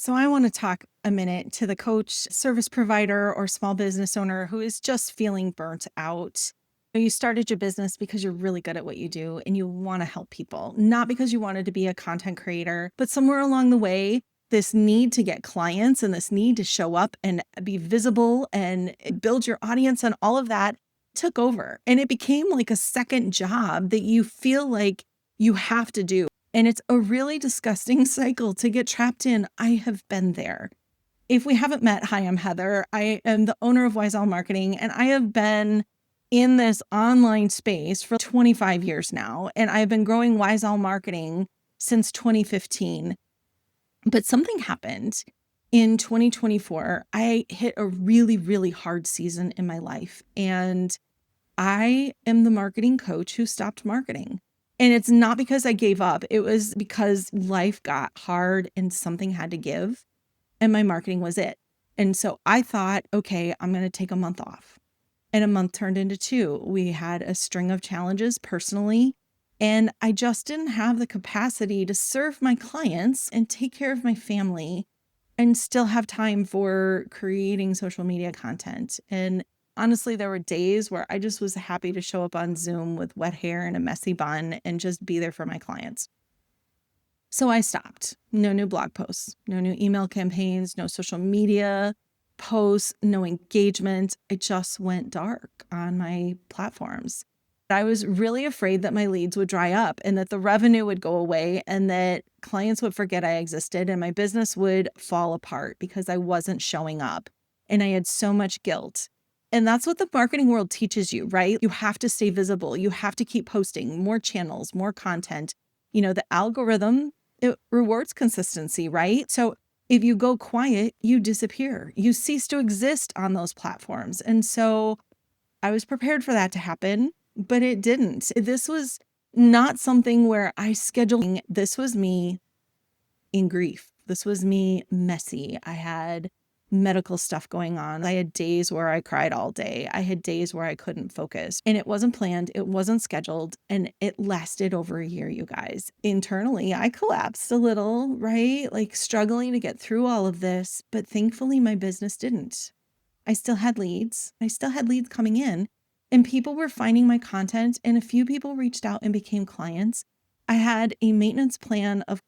So I want to talk a minute to the coach, service provider, or small business owner who is just feeling burnt out. You started your business because you're really good at what you do and you want to help people, not because you wanted to be a content creator, but somewhere along the way, this need to get clients and this need to show up and be visible and build your audience and all of that took over. And it became like a second job that you feel like you have to do. And it's a really disgusting cycle to get trapped in. I have been there. If we haven't met, hi, I'm Heather. I am the owner of Wise Marketing, and I have been in this online space for 25 years now. And I've been growing Wise Marketing since 2015. But something happened in 2024. I hit a really, really hard season in my life. And I am the marketing coach who stopped marketing. And it's not because I gave up. It was because life got hard and something had to give. And my marketing was it. And so I thought, okay, I'm going to take a month off. And a month turned into two. We had a string of challenges personally. And I just didn't have the capacity to serve my clients and take care of my family and still have time for creating social media content. And honestly, there were days where I just was happy to show up on Zoom with wet hair and a messy bun and just be there for my clients. So I stopped. No new blog posts, no new email campaigns, no social media posts, no engagement. It just went dark on my platforms. I was really afraid that my leads would dry up and that the revenue would go away and that clients would forget I existed and my business would fall apart because I wasn't showing up. And I had so much guilt. And that's what the marketing world teaches you, right? You have to stay visible. You have to keep posting more channels, more content. The algorithm, it rewards consistency, right? So if you go quiet, you disappear. You cease to exist on those platforms. And so I was prepared for that to happen, but it didn't. This was not something where I scheduled. This was me in grief. This was me messy. I had medical stuff going on. I had days where I cried all day. I had days where I couldn't focus. And it wasn't planned, it wasn't scheduled, and it lasted over a year, you guys. Internally, I collapsed a little, right? Like struggling to get through all of this, but thankfully my business didn't. I still had leads. I still had leads coming in, and people were finding my content, and a few people reached out and became clients. I had a maintenance plan of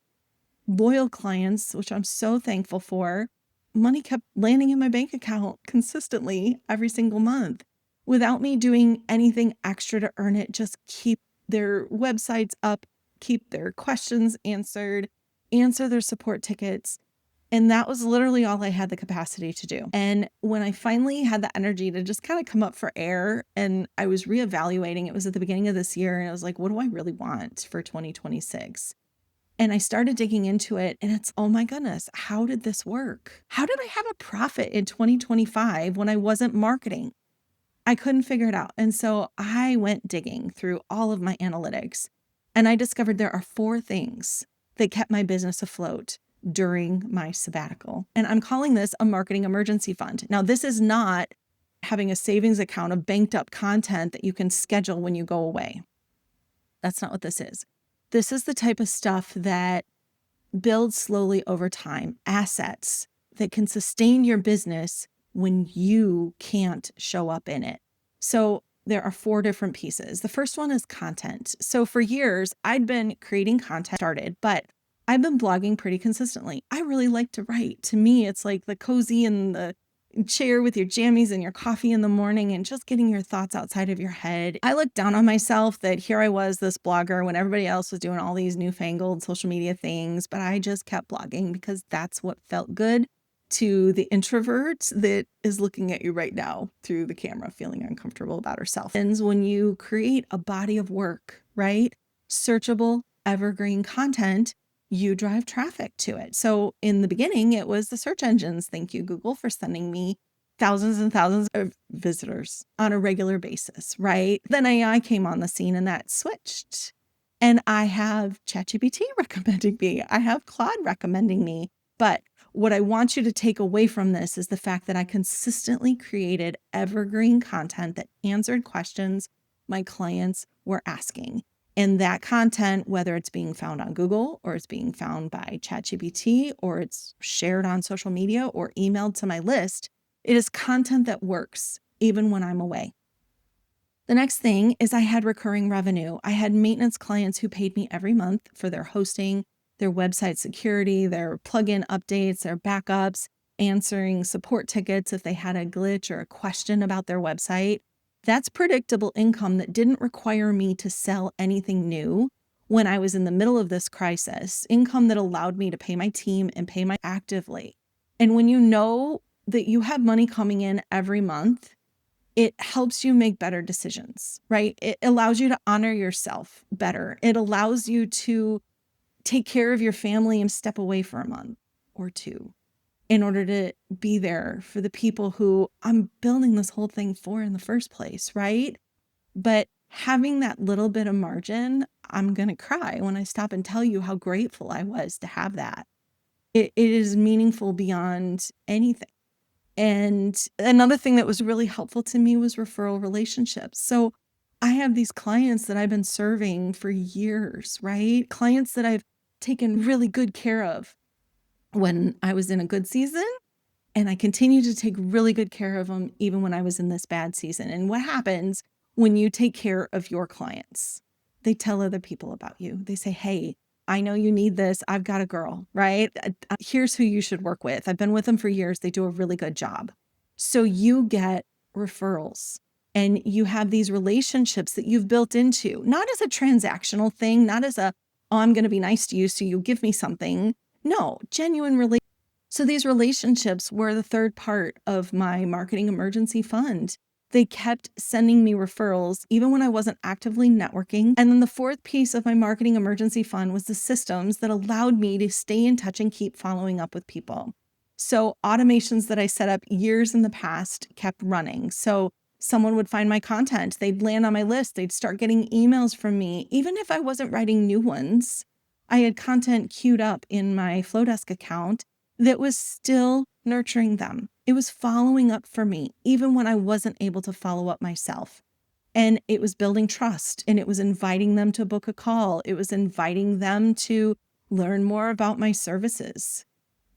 loyal clients, which I'm so thankful for. Money kept landing in my bank account consistently every single month without me doing anything extra to earn it. Just keep their websites up, keep their questions answered, answer their support tickets. And that was literally all I had the capacity to do. And when I finally had the energy to just kind of come up for air and I was reevaluating, it was at the beginning of this year. And I was like, what do I really want for 2026? And I started digging into it and it's, oh my goodness, how did this work? How did I have a profit in 2025 when I wasn't marketing? I couldn't figure it out. And so I went digging through all of my analytics and I discovered there are 4 things that kept my business afloat during my sabbatical. And I'm calling this a marketing emergency fund. Now, this is not having a savings account of banked up content that you can schedule when you go away. That's not what this is. This is the type of stuff that builds slowly over time, assets that can sustain your business when you can't show up in it. So there are 4 different pieces. The first one is content. So for years, I'd been creating content but I've been blogging pretty consistently. I really like to write. To me, it's like the cozy and the chair with your jammies and your coffee in the morning and just getting your thoughts outside of your head. I looked down on myself that here I was, this blogger, when everybody else was doing all these newfangled social media things, but I just kept blogging because that's what felt good to the introvert that is looking at you right now through the camera, feeling uncomfortable about herself. And when you create a body of work, right? Searchable, evergreen content, you drive traffic to it. So in the beginning, it was the search engines. Thank you, Google, for sending me thousands and thousands of visitors on a regular basis, right? Then AI came on the scene and that switched. And I have ChatGPT recommending me. I have Claude recommending me. But what I want you to take away from this is the fact that I consistently created evergreen content that answered questions my clients were asking. And that content, whether it's being found on Google or it's being found by ChatGPT or it's shared on social media or emailed to my list, it is content that works even when I'm away. The next thing is I had recurring revenue. I had maintenance clients who paid me every month for their hosting, their website security, their plugin updates, their backups, answering support tickets if they had a glitch or a question about their website. That's predictable income that didn't require me to sell anything new when I was in the middle of this crisis, income that allowed me to pay my team and pay my actively. And when you know that you have money coming in every month, it helps you make better decisions, right? It allows you to honor yourself better. It allows you to take care of your family and step away for a month or two in order to be there for the people who I'm building this whole thing for in the first place, right? But having that little bit of margin, I'm going to cry when I stop and tell you how grateful I was to have that. It is meaningful beyond anything. And another thing that was really helpful to me was referral relationships. So I have these clients that I've been serving for years, right? Clients that I've taken really good care of when I was in a good season. And I continue to take really good care of them even when I was in this bad season. And what happens when you take care of your clients? They tell other people about you. They say, hey, I know you need this. I've got a girl, right? Here's who you should work with. I've been with them for years. They do a really good job. So you get referrals and you have these relationships that you've built into, not as a transactional thing, not as a, oh, I'm going to be nice to you, so you give me something. No, genuine relationships. So these relationships were the third part of my marketing emergency fund. They kept sending me referrals even when I wasn't actively networking. And then the fourth piece of my marketing emergency fund was the systems that allowed me to stay in touch and keep following up with people. So automations that I set up years in the past kept running. So someone would find my content, they'd land on my list, they'd start getting emails from me. Even if I wasn't writing new ones, I had content queued up in my Flowdesk account that was still nurturing them. It was following up for me, even when I wasn't able to follow up myself. And it was building trust, and it was inviting them to book a call. It was inviting them to learn more about my services.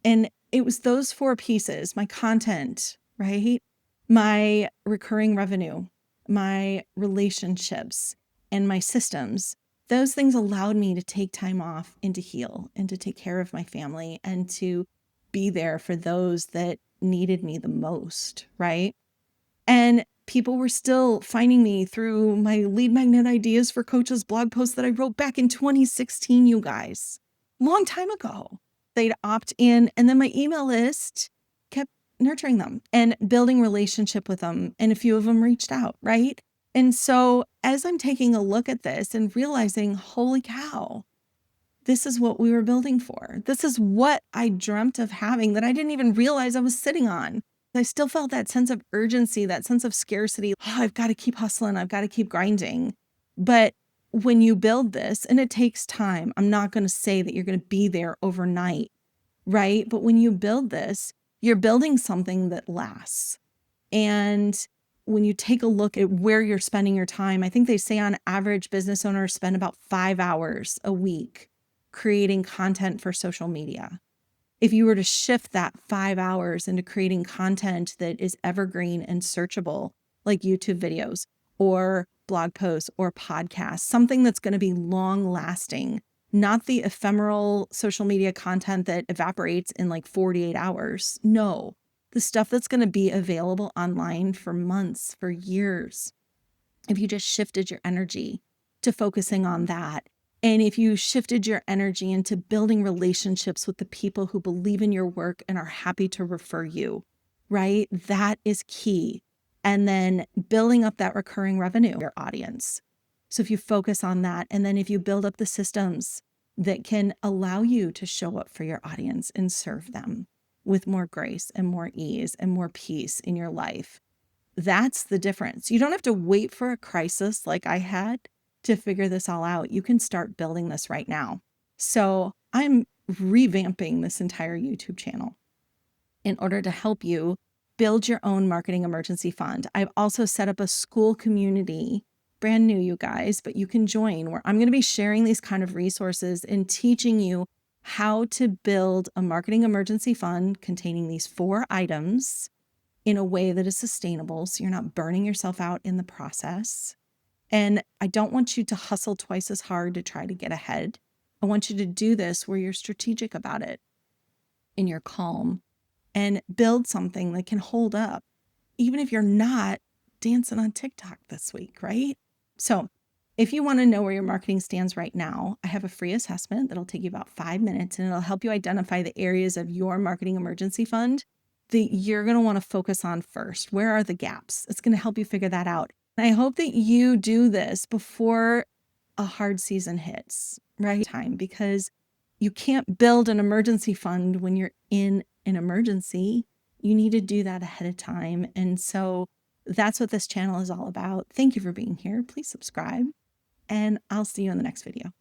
And it was those four pieces, my content, right? My recurring revenue, my relationships, and my systems. Those things allowed me to take time off and to heal and to take care of my family and to be there for those that needed me the most, right? And people were still finding me through my lead magnet ideas for coaches blog post that I wrote back in 2016, you guys, long time ago. They'd opt in, and then my email list kept nurturing them and building relationship with them. And a few of them reached out, right? And so as I'm taking a look at this and realizing, holy cow, this is what we were building for. This is what I dreamt of having that I didn't even realize I was sitting on. I still felt that sense of urgency, that sense of scarcity. Oh, I've got to keep hustling. I've got to keep grinding. But when you build this, and it takes time, I'm not going to say that you're going to be there overnight, right? But when you build this, you're building something that lasts. And when you take a look at where you're spending your time, I think they say on average, business owners spend about 5 hours a week creating content for social media. If you were to shift that 5 hours into creating content that is evergreen and searchable, like YouTube videos or blog posts or podcasts, something that's going to be long lasting, not the ephemeral social media content that evaporates in like 48 hours. No, the stuff that's going to be available online for months, for years. If you just shifted your energy to focusing on that, and if you shifted your energy into building relationships with the people who believe in your work and are happy to refer you, right? That is key. And then building up that recurring revenue, your audience. So if you focus on that, and then if you build up the systems that can allow you to show up for your audience and serve them with more grace and more ease and more peace in your life, that's the difference. You don't have to wait for a crisis like I had to figure this all out. You can start building this right now. So I'm revamping this entire YouTube channel in order to help you build your own marketing emergency fund. I've also set up a school community brand new, you guys, but you can join where I'm going to be sharing these kind of resources and teaching you how to build a marketing emergency fund containing these 4 items in a way that is sustainable so you're not burning yourself out in the process. And I don't want you to hustle twice as hard to try to get ahead. I want you to do this where you're strategic about it and you're calm and build something that can hold up, even if you're not dancing on TikTok this week, right? So if you want to know where your marketing stands right now, I have a free assessment that'll take you about 5 minutes and it'll help you identify the areas of your marketing emergency fund that you're going to want to focus on first. Where are the gaps? It's going to help you figure that out. And I hope that you do this before a hard season hits, right? Time, because you can't build an emergency fund when you're in an emergency. You need to do that ahead of time. And so that's what this channel is all about. Thank you for being here. Please subscribe, and I'll see you in the next video.